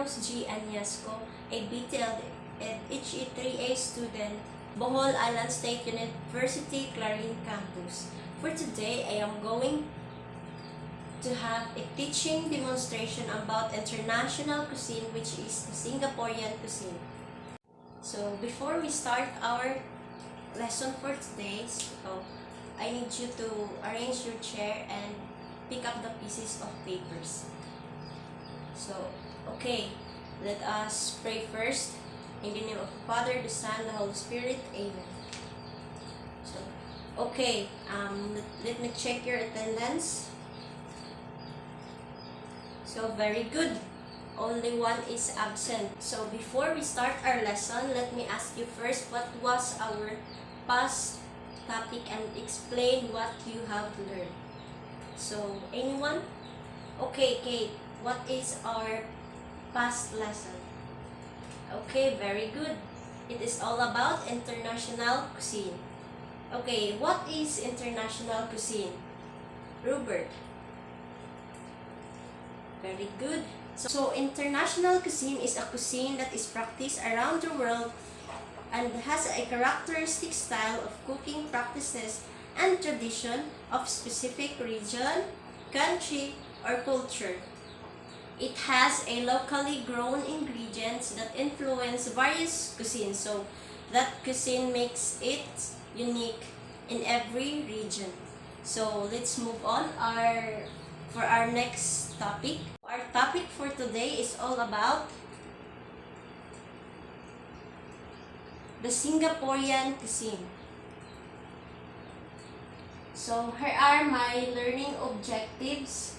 Añasco, a BTLED HE-IIIA student, Bohol Island State University, Clarin Campus. For today, I am going to have a teaching demonstration about international cuisine, which is Singaporean cuisine. So before we start our lesson for today, I need you to arrange your chair and pick up the pieces of papers. So, okay, let us pray first. In the name of the Father, the Son, the Holy Spirit. Amen. So, okay, let me check your attendance. So, very good. Only one is absent. So, before we start our lesson, let me ask you first, what was our past topic and explain what you have learned. So, anyone? Okay, Kate, what is our past lesson? Okay, very good. It is all about international cuisine. Okay, what is international cuisine? Robert. Very good. So, international cuisine is a cuisine that is practiced around the world and has a characteristic style of cooking practices and tradition of specific region, country, or culture. It has a locally grown ingredients that influence various cuisines, so that cuisine makes it unique in every region. So let's move on for our next topic. Our topic for today is all about the Singaporean cuisine. So here are my learning objectives.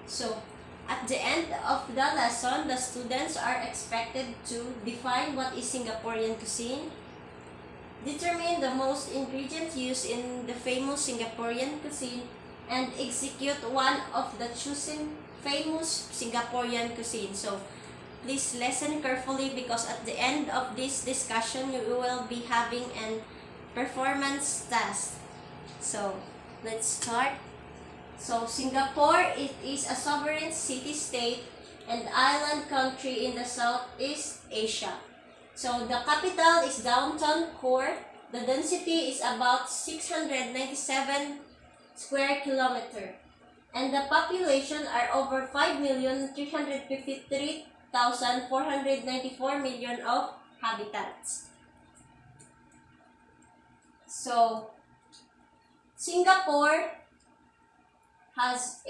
So at the end of the lesson, the students are expected to define what is Singaporean cuisine, determine the most ingredients used in the famous Singaporean cuisine, and execute one of the chosen famous Singaporean cuisine. So please listen carefully because at the end of this discussion, you will be having a performance test. So let's start. So Singapore, it is a sovereign city-state and island country in the Southeast Asia. So the capital is downtown core. The density is about 697 square kilometer. And the population are over 5,353,494 million of inhabitants. So Singapore has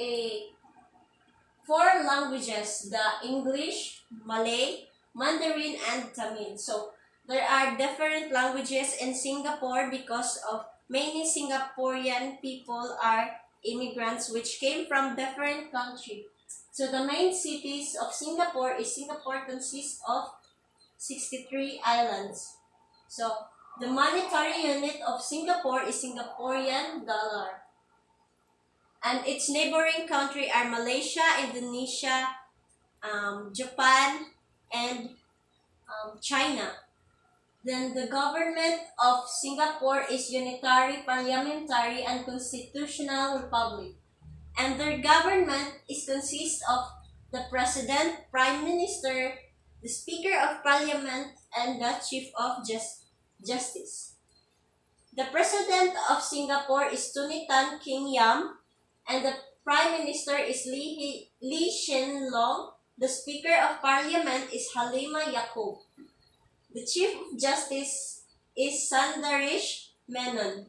four languages: the English, Malay, Mandarin, and Tamil. So there are different languages in Singapore because of many Singaporean people are immigrants which came from different countries. So the main cities of Singapore consists of 63 islands. So the monetary unit of Singapore is Singaporean dollar. And its neighboring countries are Malaysia, Indonesia, Japan, and China. Then the government of Singapore is unitary, parliamentary, and constitutional republic. And their government consists of the president, prime minister, the speaker of parliament, and the chief of justice. The president of Singapore is Tun Tan King Yam, and the prime minister is Lee Hsien Loong. The speaker of parliament is Halimah Yacob. The chief of justice is Sundaresh Menon.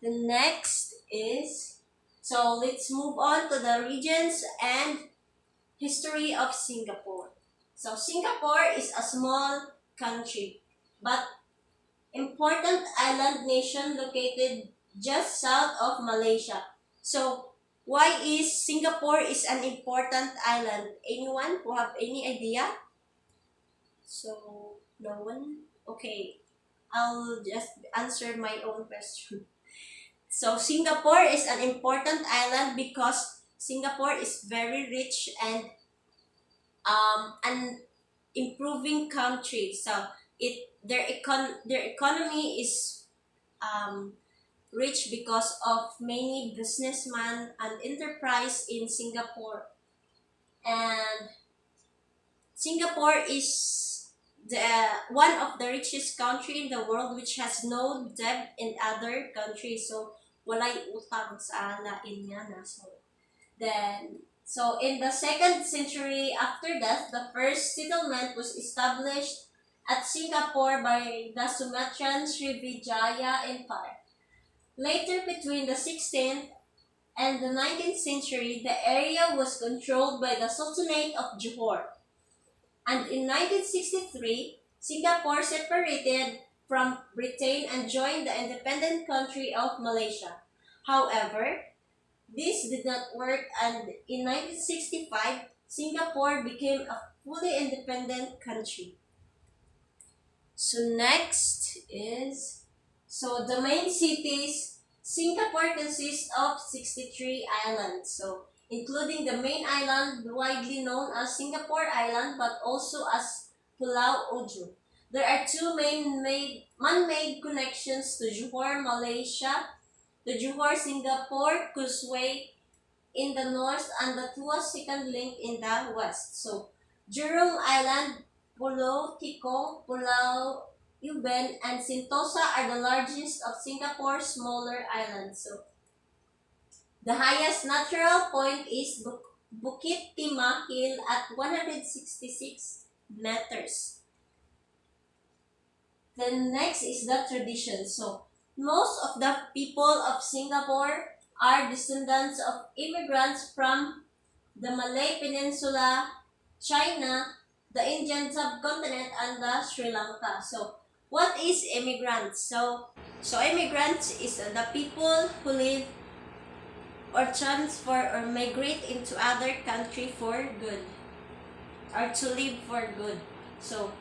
The next is, so let's move on to the regions and history of Singapore. So Singapore is a small country, but important island nation located just south of Malaysia. So why is Singapore is an important island? Anyone who have any idea? So no one? Okay, I'll just answer my own question. So Singapore is an important island because Singapore is very rich and an improving country. So their economy is rich because of many businessmen and enterprise in Singapore. And Singapore is the one of the richest country in the world which has no debt in other countries. So walay utang sa lain niya na. So in the 2nd century after that, the first settlement was established at Singapore by the Sumatran Srivijaya Empire. Later, between the 16th and the 19th century, the area was controlled by the Sultanate of Johor. And in 1963, Singapore separated from Britain and joined the independent country of Malaysia. However, this did not work, and in 1965, Singapore became a fully independent country. So next is, the main cities. Singapore consists of 63 islands, so including the main island widely known as Singapore Island but also as Pulau Ojo. There are two man-made connections to Johor, Malaysia, the Johor-Singapore Causeway in the north and the Tuas second link in the west. So Jurong Island, Pulau Tikong, Pulau Uben, and Sentosa are the largest of Singapore's smaller islands. So the highest natural point is Bukit Timah Hill at 166 meters. Then next is the tradition. So most of the people of Singapore are descendants of immigrants from the Malay Peninsula, China, the Indian subcontinent, and the Sri Lanka. So what is immigrants? So immigrants is the people who live or transfer or migrate into other country for good, or to live for good. So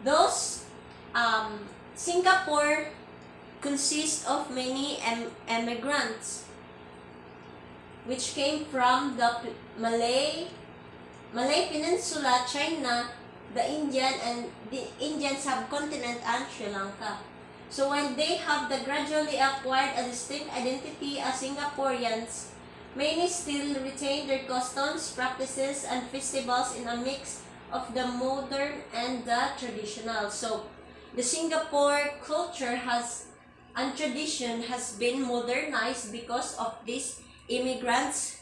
those Singapore consists of many immigrants which came from the Malay Peninsula, China, the Indian subcontinent, and Sri Lanka. So when they have gradually acquired a distinct identity as Singaporeans, many still retain their customs, practices, and festivals in a mix of the modern and the traditional. So the Singapore culture and tradition has been modernized because of these immigrants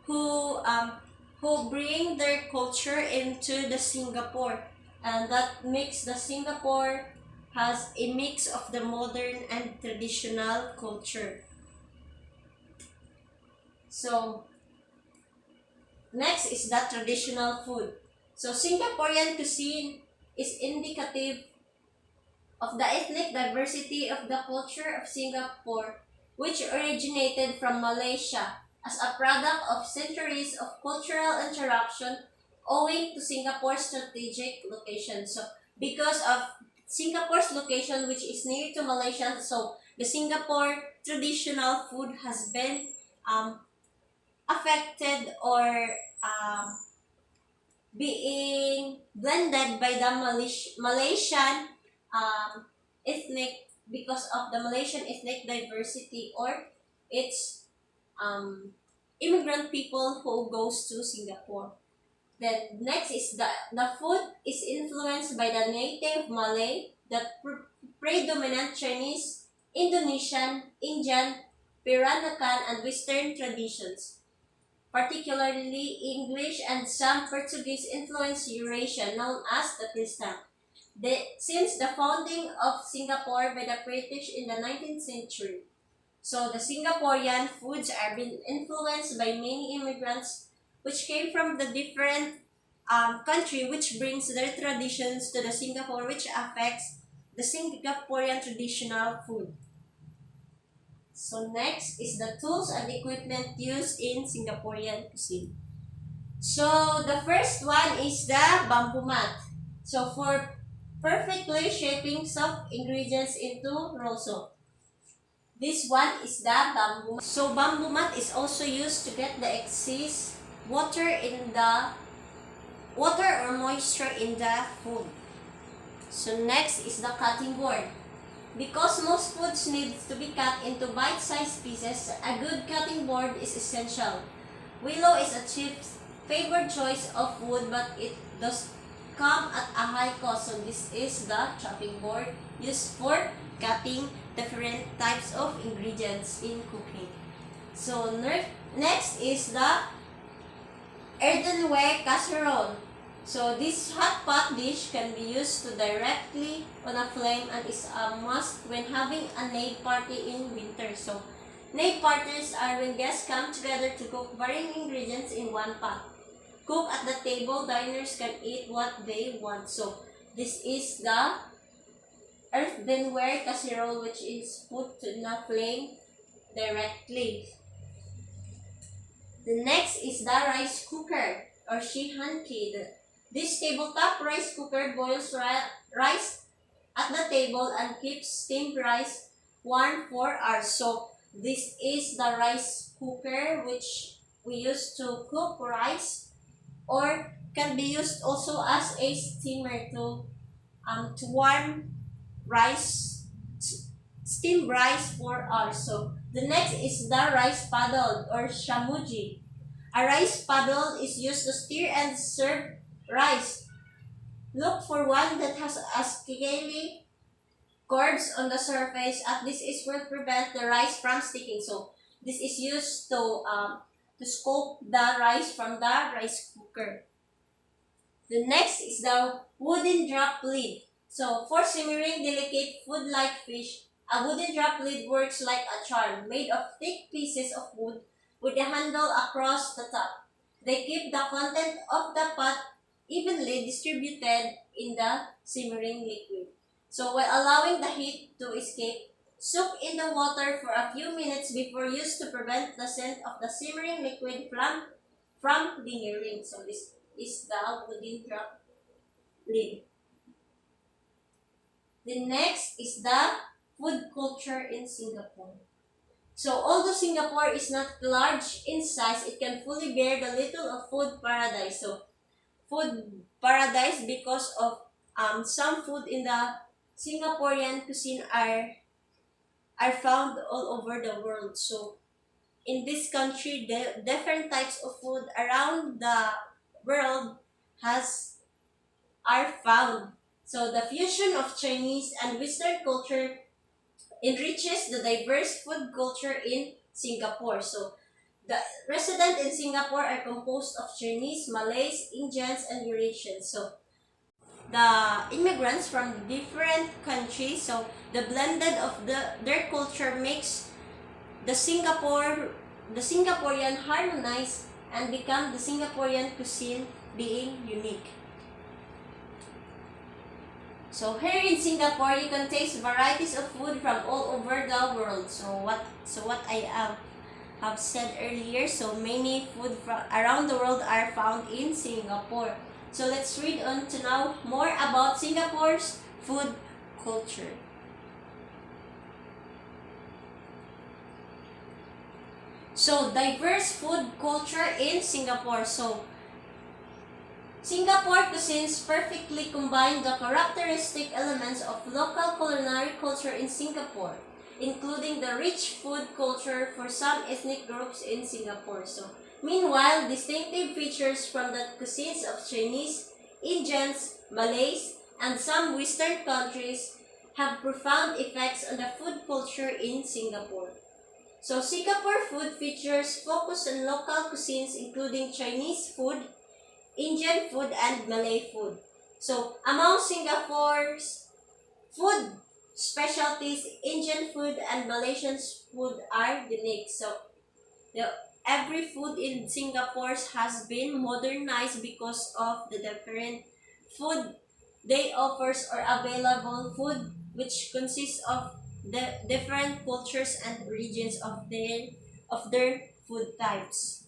who bring their culture into the Singapore, and that makes the Singapore has a mix of the modern and traditional culture. So next is the traditional food. So Singaporean cuisine is indicative of the ethnic diversity of the culture of Singapore, which originated from Malaysia as a product of centuries of cultural interaction owing to Singapore's strategic location. So because of Singapore's location, which is near to Malaysia, so the Singapore traditional food has been affected or being blended by the Malaysian ethnic, because of the Malaysian ethnic diversity or its immigrant people who goes to Singapore. Then next is the food is influenced by the native Malay, the predominant Chinese, Indonesian, Indian, Peranakan, and Western traditions. Particularly English and some Portuguese influenced Eurasian, known as the Kristang. Since the founding of Singapore by the British in the 19th century. So the Singaporean foods are being influenced by many immigrants which came from the different country, which brings their traditions to the Singapore, which affects the Singaporean traditional food. So next is the tools and equipment used in Singaporean cuisine. So the first one is the bamboo mat. So for perfectly shaping soft ingredients into rosso. This one is the bamboo mat. So bamboo mat is also used to get the excess water or moisture in the food. So next is the cutting board. Because most foods need to be cut into bite-sized pieces, a good cutting board is essential. Willow is a favored choice of wood, but it does come at a high cost. So this is the chopping board used for cutting different types of ingredients in cooking. So next is the earthenware casserole. So this hot pot dish can be used to directly on a flame and is a must when having a nail party in winter. So nail parties are when guests come together to cook varying ingredients in one pot. Cook at the table, diners can eat what they want. So this is the earthenware casserole, which is put to the flame directly. The next is the rice cooker or HE-IIIA. This tabletop rice cooker boils rice at the table and keeps steamed rice warm for hours. So this is the rice cooker which we use to cook rice, or can be used also as a steamer to warm rice, steam rice for hours. So the next is the rice paddle or shamuji. A rice paddle is used to stir and serve rice. Look for one that has a scaly curves on the surface, as this will prevent the rice from sticking. So this is used to scoop the rice from the rice cooker. The next is the wooden drop lid. So for simmering delicate food like fish, a wooden drop lid works like a charm, made of thick pieces of wood with a handle across the top. They keep the content of the pot evenly distributed in the simmering liquid. So while allowing the heat to escape, soak in the water for a few minutes before use to prevent the scent of the simmering liquid from lingering. So this is the wooden drop lid. The next is the food culture in Singapore. So although Singapore is not large in size, it can fully bear the title of food paradise. So food paradise because of some food in the Singaporean cuisine are found all over the world. So in this country, the different types of food around the world are found. So the fusion of Chinese and Western culture enriches the diverse food culture in Singapore. So the residents in Singapore are composed of Chinese, Malays, Indians, and Eurasians. So the immigrants from different countries, so the blended of their culture makes the Singaporean harmonize and become the Singaporean cuisine being unique. So here in Singapore, you can taste varieties of food from all over the world. So what I have said earlier, so many food from around the world are found in Singapore. So let's read on to now more about Singapore's food culture. So diverse food culture in Singapore. So Singapore cuisines perfectly combine the characteristic elements of local culinary culture in Singapore, including the rich food culture for some ethnic groups in Singapore. So, meanwhile, distinctive features from the cuisines of Chinese, Indians, Malays, and some Western countries have profound effects on the food culture in Singapore. So, Singapore food features focus on local cuisines including Chinese food, Indian food, and Malay food. So, among Singapore's food specialties, Indian food and Malaysian food are unique. So, every food in Singapore has been modernized because of the different food they offers or available food, which consists of the different cultures and regions of their food types.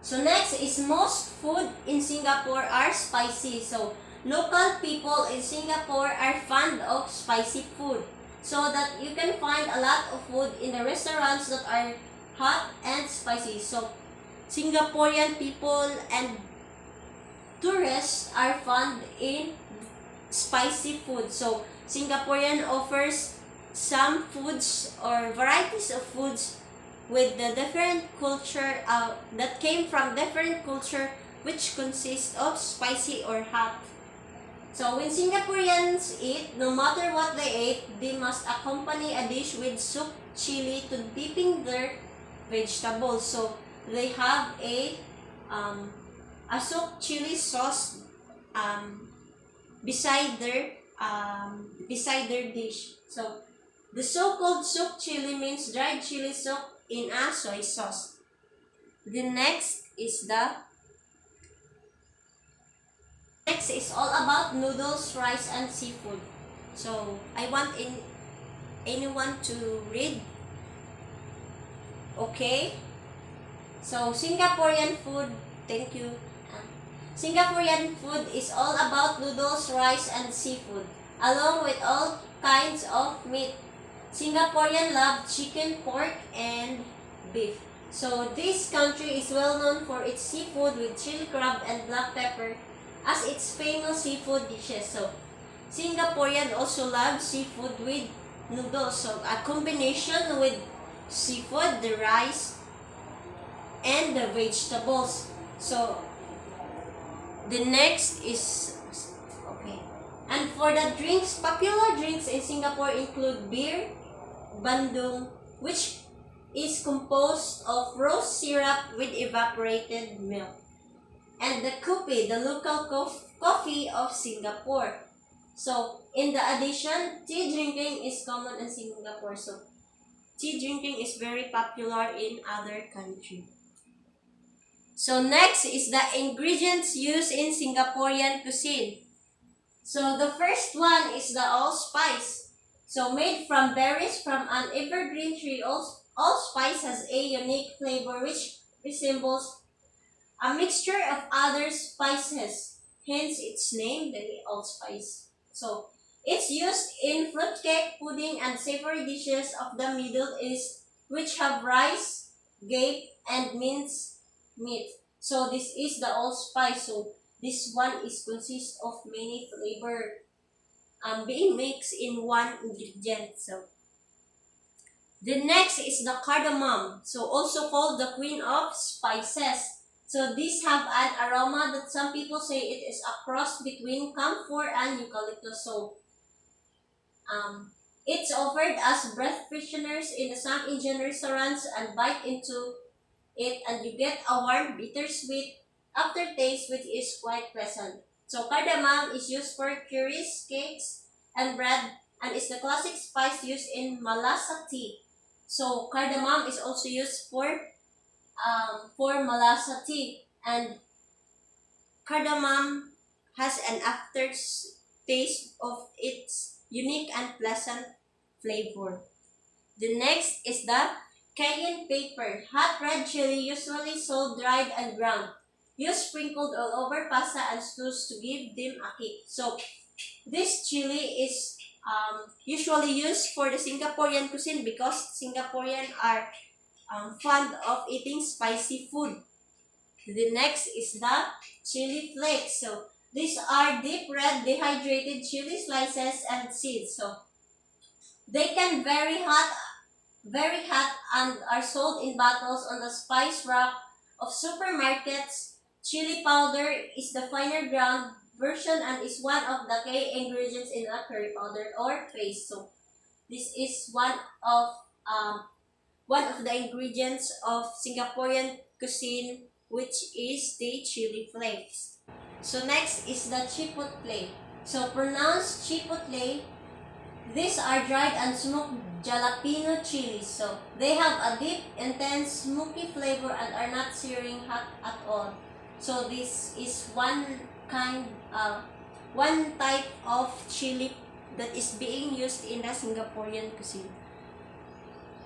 So next is most food in Singapore are spicy. So local people in Singapore are fond of spicy food. So that you can find a lot of food in the restaurants that are hot and spicy. So Singaporean people and tourists are fond in spicy food. So Singaporean offers some foods or varieties of foods with the different culture that came from different culture, which consists of spicy or hot. So when Singaporeans eat, no matter what they ate, they must accompany a dish with soup, chili to dipping their vegetables. So they have a soup chili sauce beside their dish. So the so-called soup chili means dried chili soup in a soy sauce. The next is all about noodles, rice, and seafood. So I want anyone to read. Okay. So Singaporean food. Thank you. Singaporean food is all about noodles, rice, and seafood, along with all kinds of meat. Singaporean love chicken, pork, and beef. So this country is well known for its seafood with chili crab and black pepper as its famous seafood dishes. So Singaporean also love seafood with noodles. So a combination with seafood, the rice, and the vegetables. So the next is okay. And for the drinks, popular drinks in Singapore include beer, bandung, which is composed of rose syrup with evaporated milk, and the kopi, the local coffee of Singapore. So in the addition, tea drinking is common in Singapore. So tea drinking is very popular in other countries. So next is the ingredients used in Singaporean cuisine. So the first one is the allspice. So made from berries from an evergreen tree, allspice has a unique flavor which resembles a mixture of other spices. Hence its name, the allspice. So it's used in fruitcake, pudding, and savory dishes of the Middle East, which have rice, gape, and minced meat. So this is the allspice. So this one is consists of many flavor being mixed in one ingredient. So the next is the cardamom, so also called the queen of spices. So these have an aroma that some people say it is a cross between camphor and eucalyptus. So it's offered as breath fresheners in some Indian restaurants, and bite into it and you get a warm, bittersweet aftertaste which is quite pleasant. So cardamom is used for curries, cakes, and bread, and is the classic spice used in Malasa tea. So cardamom is also used for Malasa tea, and cardamom has an aftertaste of its unique and pleasant flavor. The next is the cayenne pepper, hot red chili usually sold dried and ground, used sprinkled all over pasta and stews to give them a kick. So this chili is usually used for the Singaporean cuisine because Singaporean are fond of eating spicy food. The next is the chili flakes. So these are deep red dehydrated chili slices and seeds. So they can very hot, and are sold in bottles on the spice rack of supermarkets. Chili powder is the finer ground version and is one of the key ingredients in a curry powder or paste. So this is one of the ingredients of Singaporean cuisine, which is the chili flakes. So next is the chipotle. So pronounced chipotle. These are dried and smoked jalapeno chilies. So they have a deep, intense, smoky flavor and are not searing hot at all. So this is one type of chili that is being used in the Singaporean cuisine.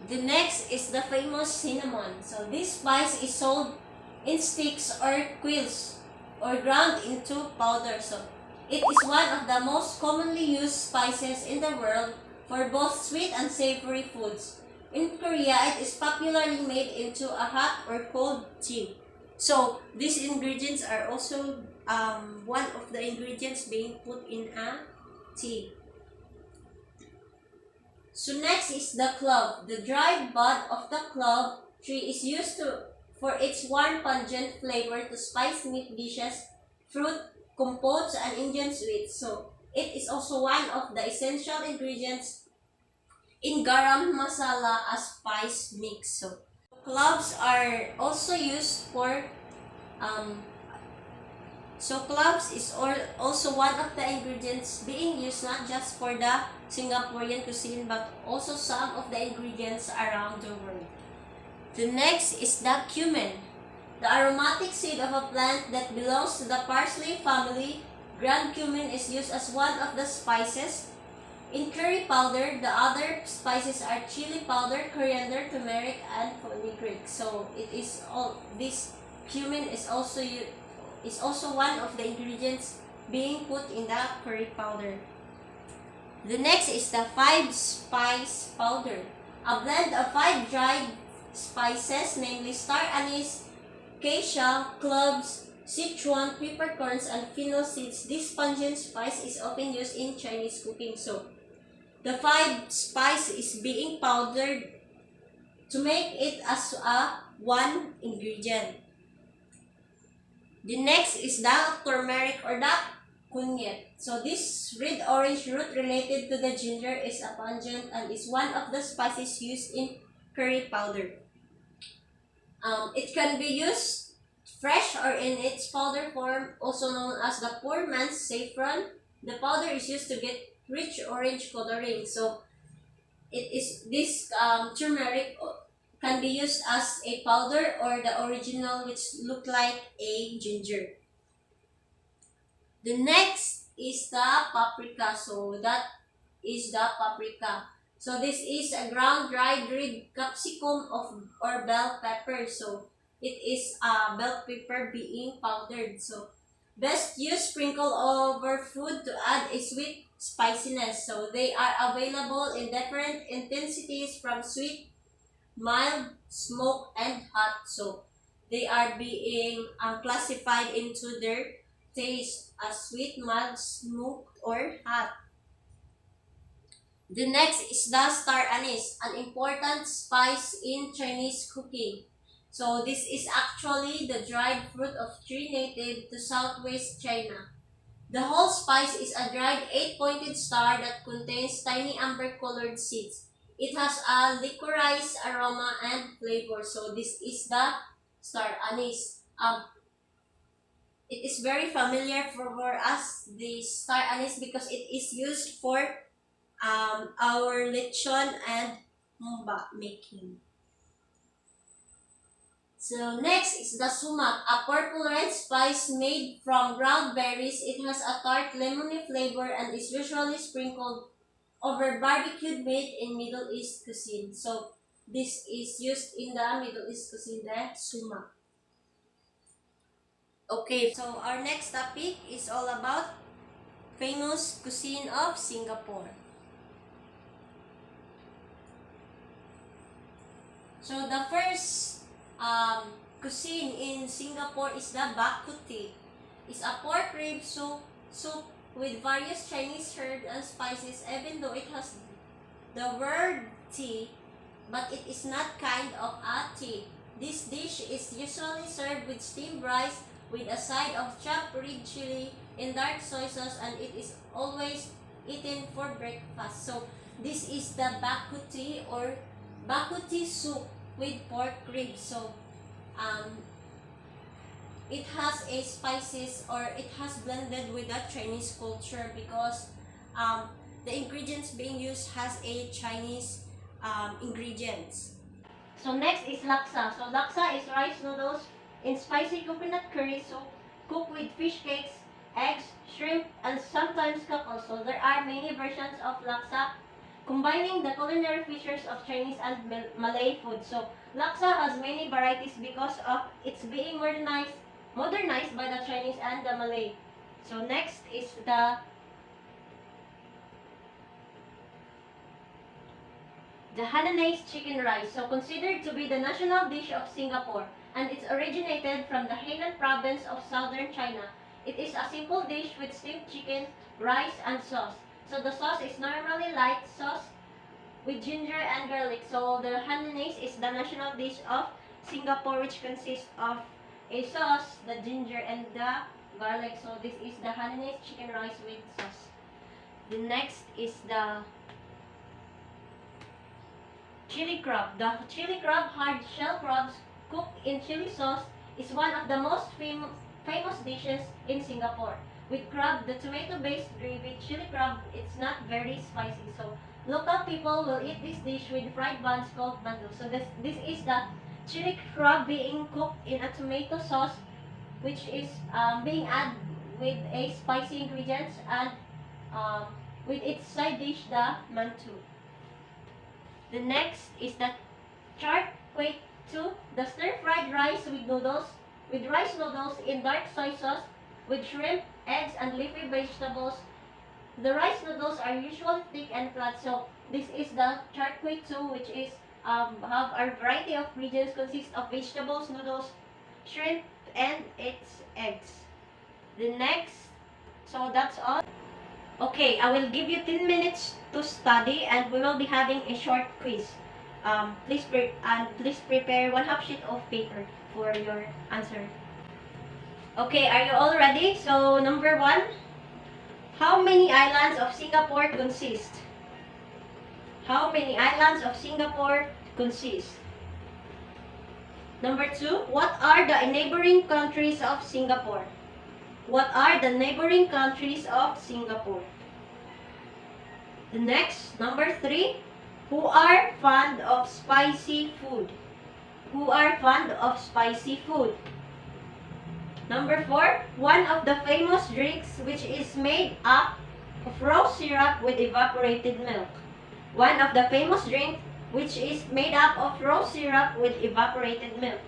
The next is the famous cinnamon. So this spice is sold in sticks or quills or ground into powder. So it is one of the most commonly used spices in the world for both sweet and savory foods. In Korea, it is popularly made into a hot or cold tea. So these ingredients are also one of the ingredients being put in a tea. So next is the clove. The dried bud of the clove tree is used for its warm, pungent flavor to spice meat dishes, fruit, compotes, and Indian sweets. So it is also one of the essential ingredients in garam masala, a spice mix. So cloves are also used for um, cloves is also one of the ingredients being used not just for the Singaporean cuisine but also some of the ingredients around the world. The next is the cumin, the aromatic seed of a plant that belongs to the parsley family. Ground cumin is used as one of the spices. In curry powder, the other spices are chili powder, coriander, turmeric, and fenugreek. So it is all this cumin is also one of the ingredients being put in the curry powder. The next is the 5-spice powder, a blend of 5 dried spices, namely star anise, acacia, cloves, Sichuan, peppercorns, and fennel seeds. This pungent spice is often used in Chinese cooking. So the 5-spice is being powdered to make it as a one ingredient. The next is the turmeric or the kunyet. So this red-orange root related to the ginger is a pungent and is one of the spices used in curry powder. It can be used fresh or in its powder form, also known as the poor man's saffron. The powder is used to get rich orange coloring. So this turmeric can be used as a powder or the original, which look like a ginger. The next is the paprika. So that is the paprika. So this is a ground dried red capsicum or bell pepper. So it is a bell pepper being powdered. So best use sprinkle over food to add a sweet spiciness. So they are available in different intensities from sweet, mild, smoke, and hot. So they are being classified into their taste as sweet, mild, smoked, or hot. The next is the star anise, an important spice in Chinese cooking. So this is actually the dried fruit of tree native to southwest China. The whole spice is a dried 8-pointed star that contains tiny amber-colored seeds. It has a liquorized aroma and flavor. So this is the star anise. It is very familiar for us, the star anise, because it is used for our lechon and mumba making. So next is the sumac, a purple red spice made from ground berries. It has a tart lemony flavor and is usually sprinkled over barbecued meat in Middle East cuisine. So this is used in the Middle East cuisine, the sumac. Okay, so our next topic is all about famous cuisine of Singapore. So the first cuisine in Singapore is the bak kut teh. It's a pork rib soup with various Chinese herbs and spices. Even though it has the word tea, but it is not kind of a tea. This dish is usually served with steamed rice with a side of chopped red chili in dark soy sauce, and it is always eaten for breakfast. So this is the bak kut teh or bak kut teh soup with pork ribs. So it has a spices, or it has blended with the Chinese culture, because the ingredients being used has a Chinese ingredients. So next is laksa. So laksa is rice noodles in spicy coconut curry soup cooked with fish cakes, eggs, shrimp, and sometimes cockle. So there are many versions of laksa combining the culinary features of Chinese and Malay food. So laksa has many varieties because of its being modernized by the Chinese and the Malay. So next is the Hainanese chicken rice, so considered to be the national dish of Singapore, and it's originated from the Hainan province of southern China. It is a simple dish with steamed chicken, rice, and sauce. So the sauce is normally light sauce with ginger and garlic. So the hainanese is the national dish of Singapore, which consists of a sauce, the ginger and the garlic. So this is the hainanese chicken rice with sauce. The next is the chili crab. The chili crab, hard shell crabs cooked in chili sauce, is one of the most famous dishes in Singapore. With crab, the tomato-based gravy chili crab, it's not very spicy. So local people will eat this dish with fried buns called mandu. So this is the chili crab being cooked in a tomato sauce, which is being added with a spicy ingredients and with its side dish, the mantu. The next is the char kway teow, the stir-fried rice with noodles, with rice noodles in dark soy sauce, with shrimp, eggs, and leafy vegetables. The rice noodles are usually thick and flat, so this is the char kway teow, which is have a variety of ingredients, consists of vegetables, noodles, shrimp, and its eggs. The next, so that's all. Okay, I will give you 10 minutes to study, and we will be having a short quiz. Please prepare 1/2 sheet of paper for your answer. Okay, are you all ready? So number 1, how many islands of Singapore consist? How many islands of Singapore consist? Number 2, what are the neighboring countries of Singapore? What are the neighboring countries of Singapore? The next, number 3, who are fond of spicy food? Who are fond of spicy food? Number 4, one of the famous drinks which is made up of rose syrup with evaporated milk. One of the famous drink which is made up of rose syrup with evaporated milk.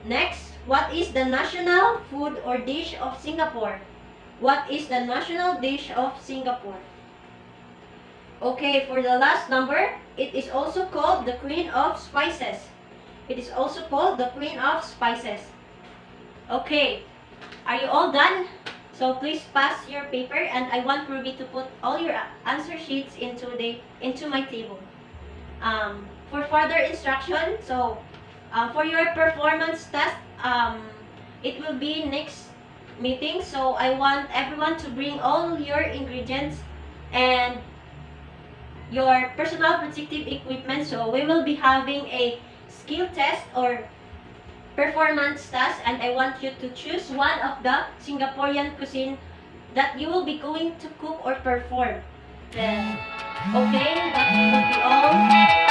Next, what is the national food or dish of Singapore? What is the national dish of Singapore? Okay, for the last number, it is also called the Queen of Spices. It is also called the Queen of Spices. Okay, are you all done? So please pass your paper, and I want Ruby to put all your answer sheets into my table. For further instruction, so for your performance test, it will be next meeting. So I want everyone to bring all your ingredients and your personal protective equipment. So we will be having a skill test or performance test, and I want you to choose one of the Singaporean cuisine that you will be going to cook or perform. Then, okay, that will be all.